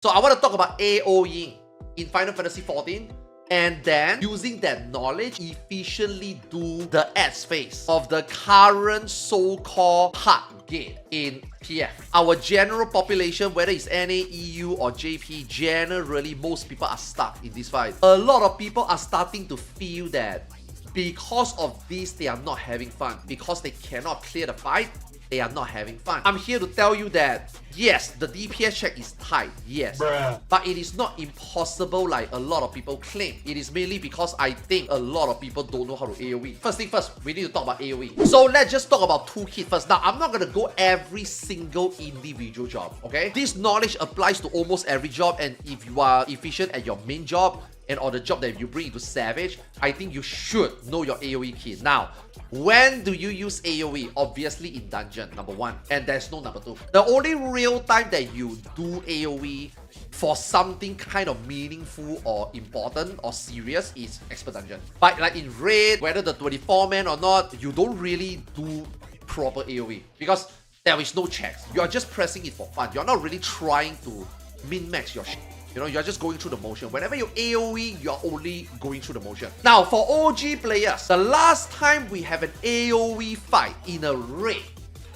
So I want to talk about AoEing in Final Fantasy XIV, and then using that knowledge efficiently do the edge phase of the current so-called hard gate in PF. Our general population, whether it's NA, EU or JP, generally most people are stuck in this fight. A lot of people are starting to feel that because of this they are not having fun. Because they cannot clear the fight, they are not having fun. I'm here to tell you that yes, the DPS check is tight, yes. Bruh. But it is not impossible like a lot of people claim. It is mainly because I think a lot of people don't know how to AoE. First thing first, we need to talk about AoE. So let's just talk about toolkit first. Now, I'm not gonna go every single individual job, okay? This knowledge applies to almost every job, and if you are efficient at your main job, and or the job that you bring into Savage, I think you should know your AoE kit. Now, when do you use AoE? Obviously in dungeon, number one. And there's no number two. The only real time that you do AoE for something kind of meaningful or important or serious is expert dungeon. But like in raid, whether the 24-man or not, you don't really do proper AoE because there is no checks. You are just pressing it for fun. You're not really trying to min-max your shit. You know, you're just going through the motion. Whenever you AoE, you're only going through the motion. Now, for OG players, the last time we have an AoE fight in a raid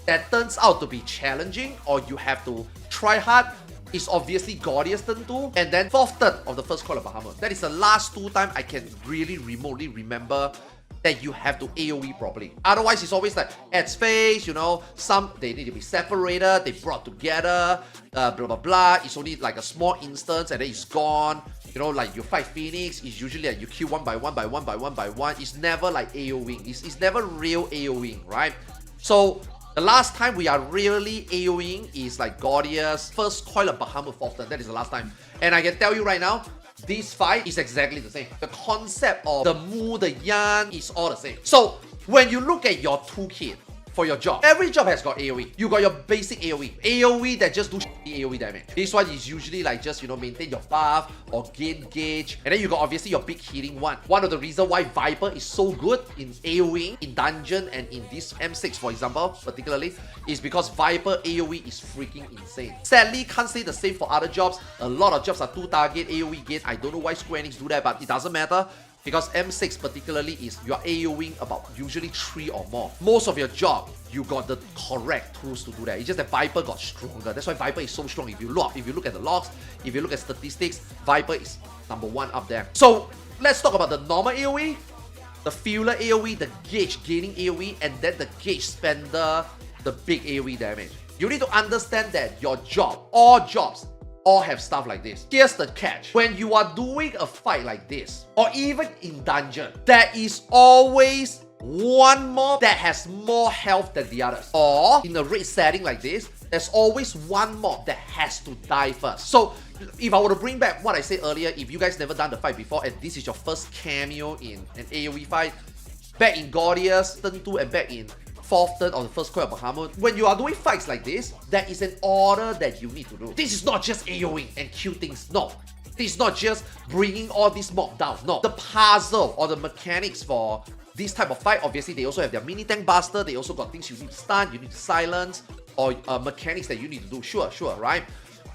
that turns out to be challenging or you have to try hard is obviously Gordia's turn 2 and then 4th turn of the first Call of Bahamut. That is the last two times I can really remotely remember that you have to AoE properly. Otherwise, it's always like edge phase, you know, they need to be separated, they brought together, blah blah blah. It's only like a small instance and then it's gone. You know, like you fight Phoenix, it's usually like you kill one by one by one by one by one. It's never like AoEing. It's never real AoEing, right? So the last time we are really AoEing is like Gordia's first Coil of Bahamut 4th turn. That is the last time. And I can tell you right now, this fight is exactly the same. The concept of the Mu, the Yan is all the same. So when you look at your toolkit for your job, every job has got AoE. You got your basic AoE. AoE that just do AoE damage. This one is usually like just, you know, maintain your buff or gain gauge. And then you got obviously your big healing one. One of the reasons why Viper is so good in AoE, in dungeon and in this M6 for example, particularly, is because Viper AoE is freaking insane. Sadly, can't say the same for other jobs. A lot of jobs are 2-target AoE gain. I don't know why Square Enix do that, but it doesn't matter. Because M6 particularly is you're AoEing about usually 3 or more. Most of your job, you got the correct tools to do that. It's just that Viper got stronger. That's why Viper is so strong. If you look at the logs, if you look at statistics, Viper is number 1 up there. So let's talk about the normal AoE, the filler AoE, the gauge gaining AoE, and then the gauge spender, the big AoE damage. You need to understand that your job, all jobs, all have stuff like this. Here's the catch. When you are doing a fight like this, or even in dungeon, there is always one mob that has more health than the others. Or in a raid setting like this, there's always one mob that has to die first. So if I were to bring back what I said earlier, if you guys never done the fight before and this is your first cameo in an AoE fight, back in Gordia's turn 2 and back in 4th turn of the first Coil of Bahamut, when you are doing fights like this, there is an order that you need to do. This is not just AoEing and kill things, no. This is not just bringing all these mob down, no. The puzzle or the mechanics for this type of fight, obviously they also have their mini tank buster, they also got things you need to stun, you need to silence, or mechanics that you need to do, sure, right?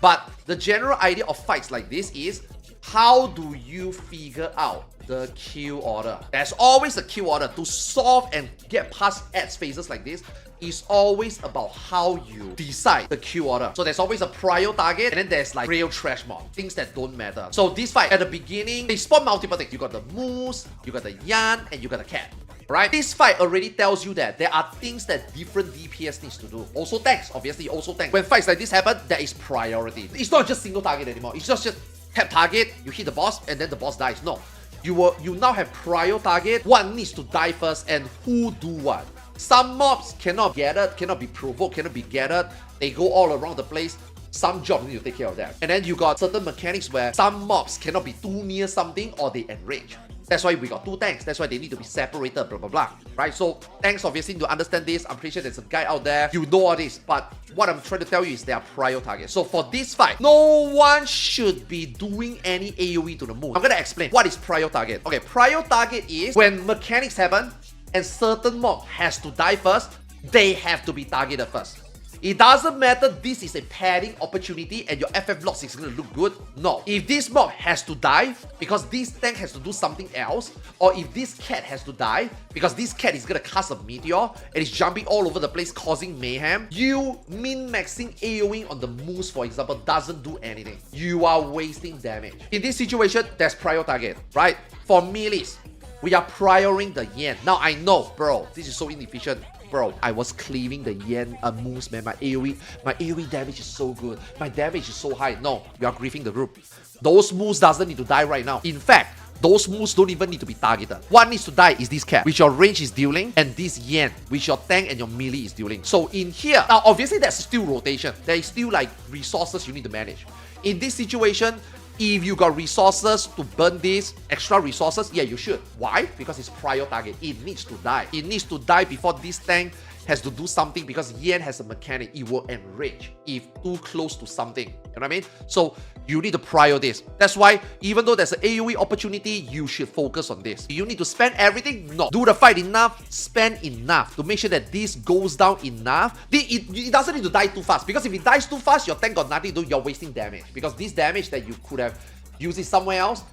But the general idea of fights like this is, how do you figure out the kill order? There's always a kill order. To solve and get past edge phases like this is always about how you decide the kill order. So there's always a prio target, and then there's like real trash mob, things that don't matter. So this fight, at the beginning, they spawn multiple things. You got the Moose, you got the Yan, and you got the Cat. Right? This fight already tells you that there are things that different DPS needs to do. Also tanks, obviously, also tanks. When fights like this happen, there is priority. It's not just single target anymore. It's just tap target, you hit the boss, and then the boss dies. No. You now have prior target, what needs to die first, and who do what. Some mobs cannot be gathered, cannot be provoked, cannot be gathered. They go all around the place. Some jobs need to take care of that. And then you got certain mechanics where some mobs cannot be too near something or they enrage. That's why we got 2 tanks. That's why they need to be separated, blah, blah, blah. Right? So, tanks obviously need to understand this. I'm pretty sure there's a guy out there. You know all this. But what I'm trying to tell you is there are prior targets. So, for this fight, no one should be doing any AoE to the moon. I'm going to explain what is prior target. Okay, prior target is when mechanics happen and certain mob has to die first, they have to be targeted first. It doesn't matter this is a padding opportunity and your FF loss is gonna look good. No. If this mob has to die because this tank has to do something else, or if this cat has to die because this cat is gonna cast a meteor and it's jumping all over the place causing mayhem, you min-maxing AoEing on the moose, for example, doesn't do anything. You are wasting damage. In this situation, there's prio target, right? For melees, we are prioring the yen. Now I know, bro, this is so inefficient. Bro, I was cleaving the yen moose, man. My AoE damage is so good. My damage is so high. No, you are griefing the group. Those moose doesn't need to die right now. In fact, those moves don't even need to be targeted. What needs to die is this cat, which your range is dealing, and this yen, which your tank and your melee is dealing. So in here, now obviously there's still rotation. There is still like resources you need to manage. In this situation, if you got resources to burn these extra resources, yeah, you should. Why? Because it's prior target. It needs to die. It needs to die before this tank has to do something, because Yen has a mechanic. It will enrage if too close to something. You know what I mean? So you need to prior this. That's why even though there's an AoE opportunity, you should focus on this. You need to spend everything? No. Do the fight enough, spend enough to make sure that this goes down enough. It doesn't need to die too fast, because if it dies too fast, your tank got nothing to do, you're wasting damage. Because this damage that you could have used it somewhere else,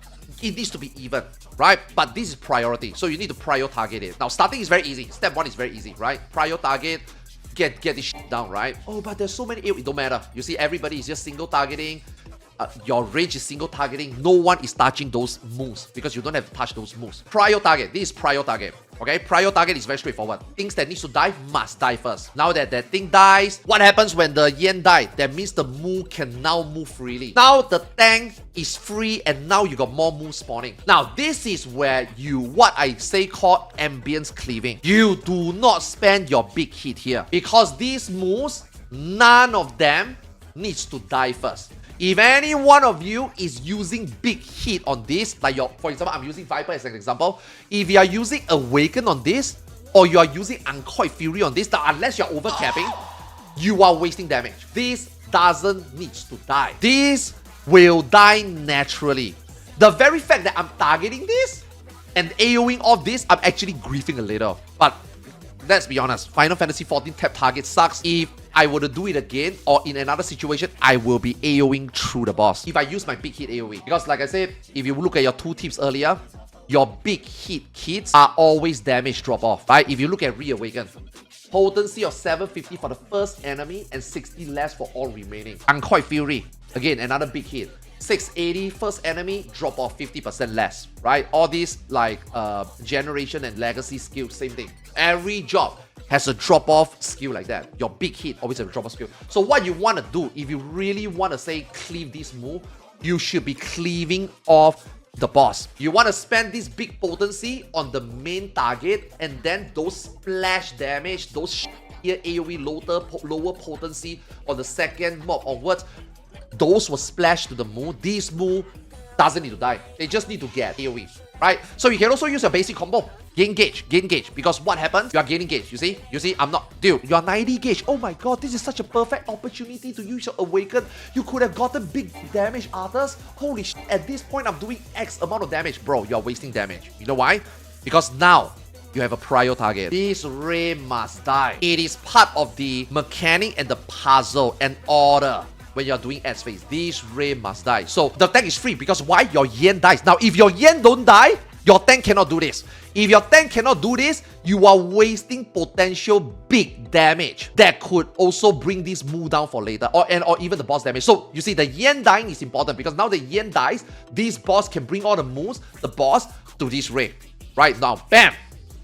it needs to be even, right? But this is priority, so you need to prior target it. Now starting is very easy. Step 1 is very easy, right? Prior target, get this shit down, right? Oh, but there's so many, it don't matter. You see, everybody is just single targeting. Your range is single targeting. No one is touching those moves because you don't have to touch those moves. Prior target, this is prior target. Okay, prior target is very straightforward. Things that needs to die must die first. Now that that thing dies, what happens when the yen died? That means the move can now move freely. Now the tank is free and now you got more moves spawning. Now this is where you, what I say called ambience cleaving. You do not spend your big hit here because these moves, none of them needs to die first. If any one of you is using big hit on this, like for example, I'm using Viper as an example. If you are using Awaken on this, or you are using Uncoiled Fury on this, unless you're overcapping, you are wasting damage. This doesn't need to die. This will die naturally. The very fact that I'm targeting this and AoEing off this, I'm actually griefing a little. But let's be honest, Final Fantasy XIV tap target sucks. If I were to do it again, or in another situation, I will be AoEing through the boss if I use my big hit AoE. Because like I said, if you look at your 2 tips earlier, your big hit kits are always damage drop off, right? If you look at Reawaken, potency of 750 for the first enemy and 60 less for all remaining. Uncoiled Fury, again, another big hit. 680 first enemy, drop off 50% less, right? All these like generation and legacy skills, same thing. Every job has a drop-off skill like that. Your big hit always have a drop-off skill. So what you want to do, if you really want to say cleave this move, you should be cleaving off the boss. You want to spend this big potency on the main target, and then those splash damage, those AoE lower potency on the second mob onwards, those will splash to the move. This move doesn't need to die. They just need to get AoE, right? So you can also use your basic combo. Gain gauge, because what happens? You are gaining gauge, you see, I'm not, dude, you are 90 gauge. Oh my god, this is such a perfect opportunity to use your Awaken. You could have gotten big damage, Arthars. Holy shit, at this point I'm doing X amount of damage. Bro, you are wasting damage. You know why? Because now you have a prior target. This ray must die. It is part of the mechanic and the puzzle and order. When you're doing S phase, this ray must die. So the tank is free because why? Your yen dies. Now if your yen don't die, your tank cannot do this. If your tank cannot do this, you are wasting potential big damage that could also bring this move down for later, or even the boss damage. So you see, the yen dying is important because now the yen dies, this boss can bring all the moves, the boss, to this ray. Right now, bam!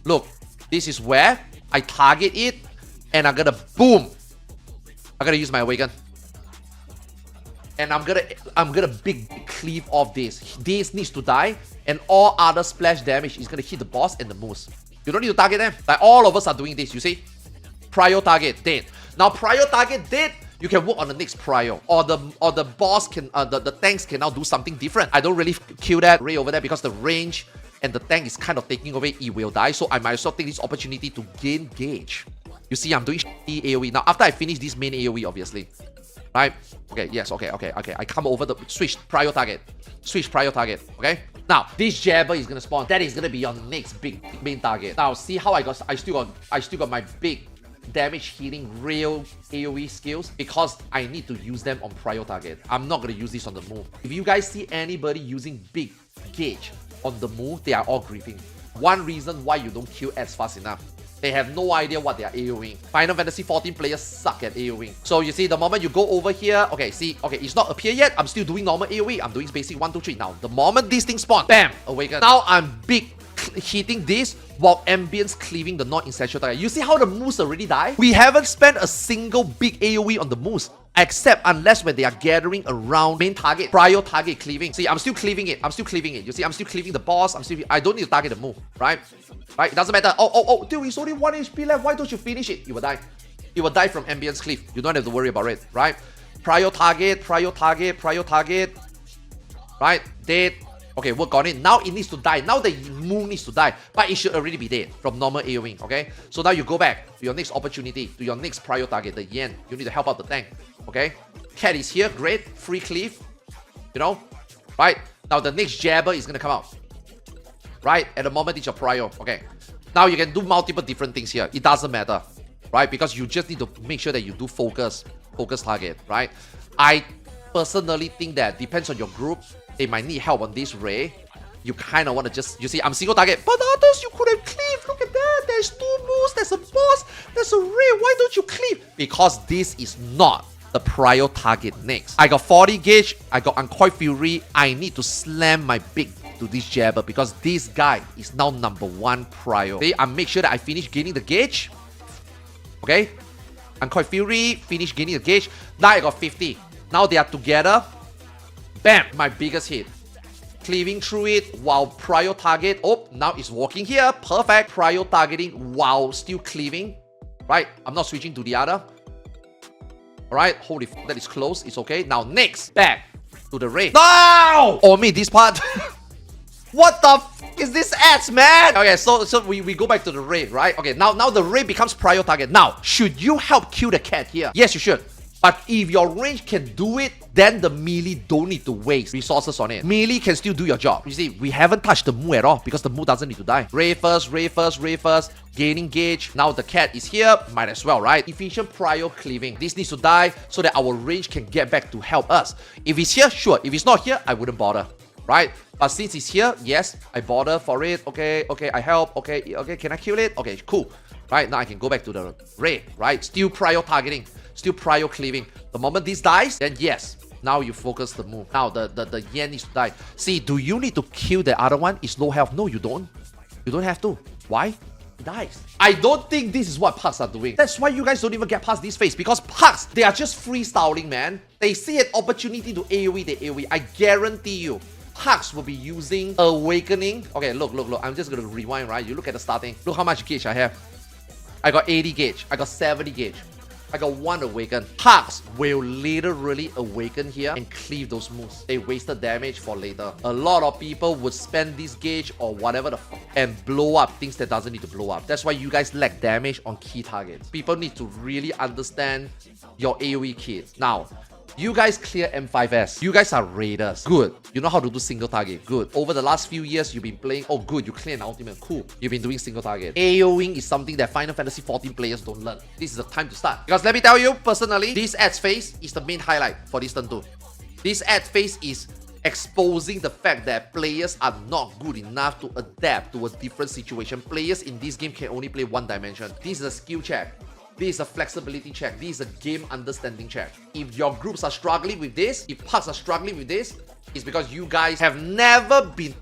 Look, this is where I target it, and I'm gonna boom. I'm gonna use my Awaken. And I'm gonna big cleave off this. This needs to die, and all other splash damage is gonna hit the boss and the moose. You don't need to target them. Like all of us are doing this, you see? Prior target, dead. Now prior target dead, you can work on the next prior. Or the boss can the tanks can now do something different. I don't really kill that ray over there because the range and the tank is kind of taking away, it will die. So I might as well take this opportunity to gain gauge. You see, I'm doing shitty AoE. Now after I finish this main AoE, obviously. Right? Okay, yes, okay. I come over the switch prior target. Switch prior target, okay? Now, this jabber is gonna spawn. That is gonna be your next big main target. Now, see how I still got my big damage healing real AoE skills because I need to use them on prio target. I'm not going to use this on the move. If you guys see anybody using big gauge on the move, they are all griefing. One reason why you don't kill ads fast enough. They have no idea what they are AoEing. Final Fantasy 14 players suck at AoEing. So you see, the moment you go over here, okay, see, okay, it's not appear yet. I'm still doing normal AoE. I'm doing basic 1, 2, 3. Now, the moment this thing spawn, bam, awaken. Now I'm big hitting this while ambience cleaving the non-essential target. You see how the moves already die? We haven't spent a single big AoE on the moves, except unless when they are gathering around main target, prio target cleaving. See, I'm still cleaving it. I'm still cleaving it. You see, I'm still cleaving the boss. I don't need to target the move, right? Right? It doesn't matter. Oh, dude, it's only 1 HP left. Why don't you finish it? You will die. You will die from ambience cleave. You don't have to worry about it, right? Prio target, prio target, prio target. Right? Dead. Okay, work on it. Now it needs to die. Now the move needs to die. But it should already be dead from normal AoEing, okay? So now you go back to your next opportunity, to your next prio target, the Yen. You need to help out the tank, okay? Cat is here. Great. Free cleave. You know? Right? Now the next jabber is going to come out. Right? At the moment, it's your prio. Okay. Now you can do multiple different things here. It doesn't matter. Right? Because you just need to make sure that you do focus target. Right? I personally think that depends on your group. They might need help on this Ray. You kind of want to just, you see, I'm single target. But others, you could have cleaved. Look at that. There's 2 moves. There's a boss. There's a Ray. Why don't you cleave? Because this is not the prio target next. I got 40 gauge. I got Uncoiled Fury. I need to slam my big to this jabber because this guy is now number 1 prio. Okay, I make sure that I finish gaining the gauge. Okay. Uncoiled Fury. Finish gaining the gauge. Now I got 50. Now they are together. Bam! My biggest hit. Cleaving through it while prio target. Oh, now it's walking here. Perfect. Prio targeting while still cleaving. Right? I'm not switching to the other. Alright. Holy f, that is close. It's okay. Now next. Back to the Ray. No! Oh, me, this part. What the f is this ads, man? Okay, so we go back to the Ray, right? Okay, now the Ray becomes prio target. Now, should you help kill the cat here? Yes, you should. But if your range can do it, then the melee don't need to waste resources on it. Melee can still do your job. You see, we haven't touched the Mu at all because the Mu doesn't need to die. Ray first, Ray first, Ray first. Gaining gauge. Now the cat is here. Might as well, right? Efficient prio cleaving. This needs to die so that our range can get back to help us. If it's here, sure. If it's not here, I wouldn't bother. Right? But since it's here, yes, I bother for it. Okay, I help. Okay, can I kill it? Okay, cool. Right, now I can go back to the Ray, right? Still prio targeting. Still prio cleaving. The moment this dies, then yes, now you focus the move. Now the Yen needs to die. See, do you need to kill the other one? It's low health. No, you don't. You don't have to. Why? It dies. I don't think this is what pugs are doing. That's why you guys don't even get past this phase. Because pugs, they are just freestyling, man. They see an opportunity to AoE, they AoE. I guarantee you, pugs will be using Awakening. Okay, look. I'm just going to rewind, right? You look at the starting. Look how much gauge I have. I got 80 gauge. I got 70 gauge. I got 1 awaken. Pugs will literally awaken here and cleave those moves. They wasted damage for later. A lot of people would spend this gauge or whatever the fuck and blow up things that doesn't need to blow up. That's why you guys lack damage on key targets. People need to really understand your AoE kit. Now, you guys clear M6S. You guys are raiders. Good. You know how to do single target. Good. Over the last few years, you've been playing. Oh, good. You clear an ultimate. Cool. You've been doing single target. AoEing is something that Final Fantasy 14 players don't learn. This is the time to start. Because let me tell you, personally, this ads phase is the main highlight for this turn 2. This ad phase is exposing the fact that players are not good enough to adapt to a different situation. Players in this game can only play 1 dimension. This is a skill check. This is a flexibility check. This is a game understanding check. If your groups are struggling with this, if pugs are struggling with this, it's because you guys have never been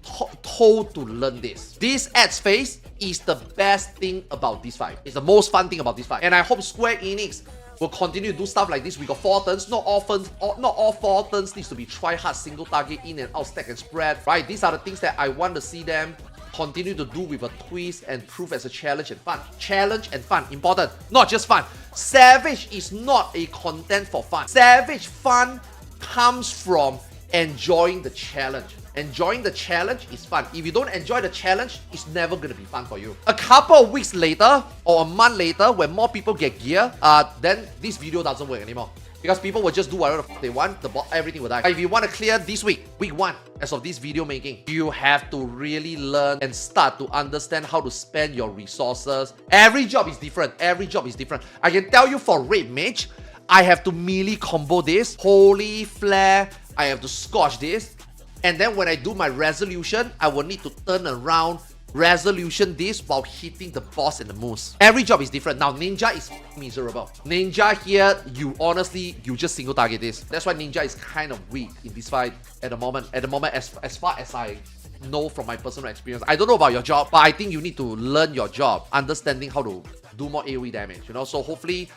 told to learn this. This ads phase is the best thing about this fight. It's the most fun thing about this fight. And I hope Square Enix will continue to do stuff like this. We got 4 turns. Not all 4 turns needs to be try hard, single target, in and out, stack and spread. Right? These are the things that I want to see them continue to do with a twist and prove as a challenge and fun. Challenge and fun, important, not just fun. Savage is not a content for fun. Savage fun comes from enjoying the challenge. Enjoying the challenge is fun. If you don't enjoy the challenge, it's never gonna be fun for you. A couple of weeks later or a month later, when more people get gear, then this video doesn't work anymore. Because people will just do whatever the they want, everything will die. If you want to clear this week 1, as of this video making, you have to really learn and start to understand how to spend your resources. Every job is different. Every job is different. I can tell you for Raid Mage, I have to melee combo this, holy flare, I have to scorch this, and then when I do my resolution, I will need to turn around, resolution this while hitting the boss and the moose. Every job is different. Now Ninja is miserable. Ninja here, you honestly, you just single target this. That's why Ninja is kind of weak in this fight at the moment. As far as I know from my personal experience. I don't know about your job, but I think you need to learn your job, understanding how to do more AoE damage, you know. So hopefully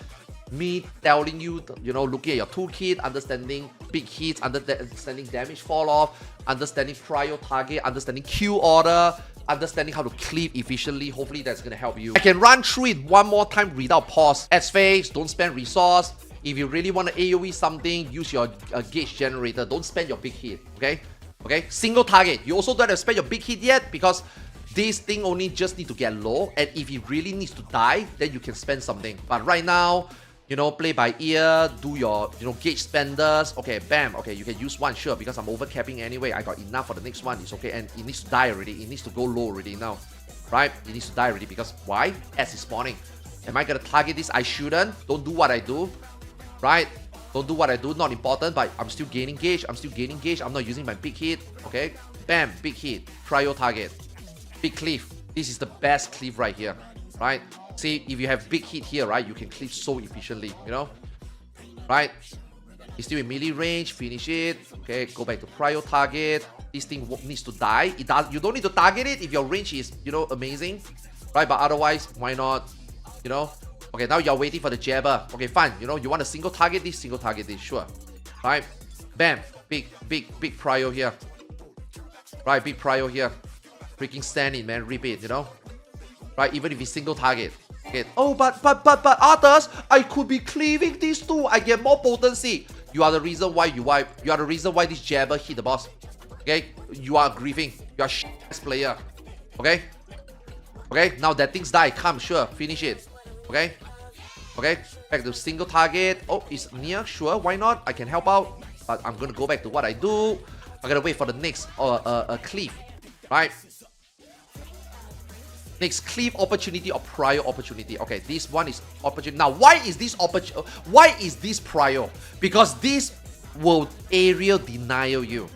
me telling you, you know, looking at your toolkit, understanding big hits, understanding damage fall off, understanding prio target, understanding Q order, understanding how to cleave efficiently. Hopefully that's gonna help you. I can run through it one more time without pause. X-phase, don't spend resource. If you really want to AoE something, use your gauge generator. Don't spend your big hit, okay? Okay, single target. You also don't have to spend your big hit yet because this thing only just need to get low, and if it really needs to die, then you can spend something. But right now, you know, play by ear, do your, you know, gauge spenders. Okay, bam. Okay, you can use one, sure, because I'm over capping anyway. I got enough for the next one. It's okay, and it needs to die already. It needs to go low already now, right? It needs to die already because why? S is spawning. Am I gonna target this? I shouldn't. Don't do what I do, right? Don't do what I do. Not important, but I'm still gaining gauge. I'm still gaining gauge. I'm not using my big hit. Okay, bam, big hit. Prio target. Big cleave. This is the best cleave right here, right? See, if you have big hit here, right, you can cleave so efficiently, you know, right? It's still in melee range. Finish it. Okay, go back to prio target. This thing needs to die. It does. You don't need to target it if your range is, you know, amazing, right? But otherwise, why not? You know. Okay, now you're waiting for the jabber. Okay, fine. You know, you want to single target this, sure. Right? Bam. Big prio here. Right, big prio here. Freaking stand it, man. Rip it, you know? Right, even if it's single target. Okay. Oh, but Arthars, I could be cleaving these two. I get more potency. You are the reason why you wipe. You are the reason why this jabber hit the boss. Okay? You are grieving. You are a player. Okay? Okay, now that things die. Come, sure. Finish it. Okay? Okay, back to single target. Oh, it's near, sure, why not? I can help out, but I'm gonna go back to what I do. I'm gonna wait for the next cleave, right? Next cleave opportunity or prio opportunity. Okay, this one is opportunity. Now, why is this prio? Because this will area denial you.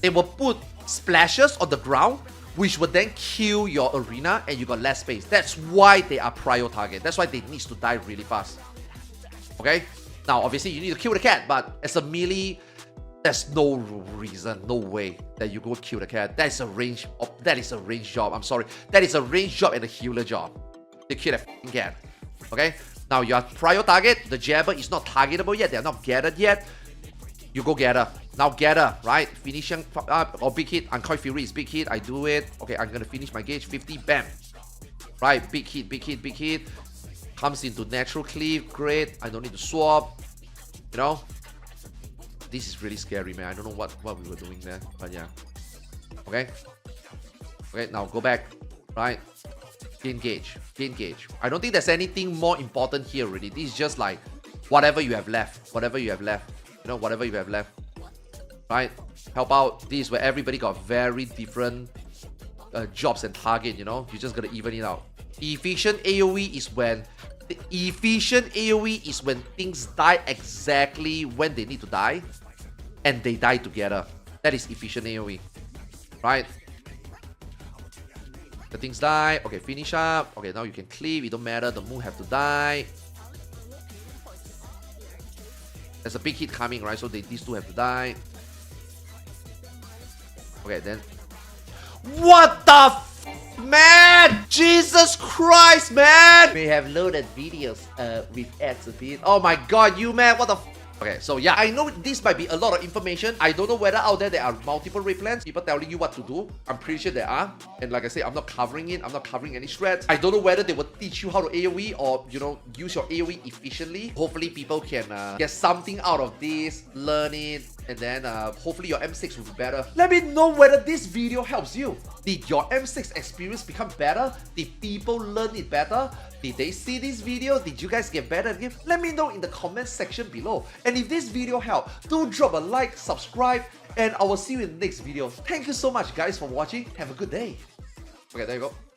They will put splashes on the ground, which would then kill your arena and you got less space. That's why they are prio target. That's why they need to die really fast. Okay? Now, obviously, you need to kill the cat, but as a melee, there's no reason, no way that you go kill the cat. That is a range job. I'm sorry. That is a range job and a healer job. To kill a f***ing cat. Okay? Now, your prio target, the jabber is not targetable yet. They're not gathered yet. You go gather. Now gather, right? Finishing or big hit. Uncoil Fury is big hit. I do it. Okay, I'm gonna finish my gauge. 50, bam. Right, big hit. Comes into natural cleave. Great. I don't need to swap. You know? This is really scary, man. I don't know what we were doing there. But yeah. Okay. Okay, now go back. Right. Gain gauge. I don't think there's anything more important here already. This is just like whatever you have left. You know, whatever you have left. Right? Help out. This is where everybody got very different jobs and target, you know? You just gotta even it out. Efficient AoE is when things die exactly when they need to die and they die together. That is efficient AoE. Right? The things die. Okay, finish up. Okay, now you can cleave. It don't matter. The moon have to die. There's a big hit coming, right? So these two have to die. Okay, then. What the man? Jesus Christ, man! We have loaded videos with ads a bit. Oh my god, you man, what the Okay, so yeah, I know this might be a lot of information. I don't know whether out there are multiple raid plans, people telling you what to do. I'm pretty sure there are. And like I said, I'm not covering it. I'm not covering any strats. I don't know whether they will teach you how to AoE or, you know, use your AoE efficiently. Hopefully people can get something out of this, learn it, and then hopefully your M6 will be better. Let me know whether this video helps you. Did your M6 experience become better? Did people learn it better? Did they see this video? Did you guys get better at it? Let me know in the comment section below. And if this video helped, do drop a like, subscribe, and I will see you in the next video. Thank you so much guys for watching. Have a good day. Okay, there you go.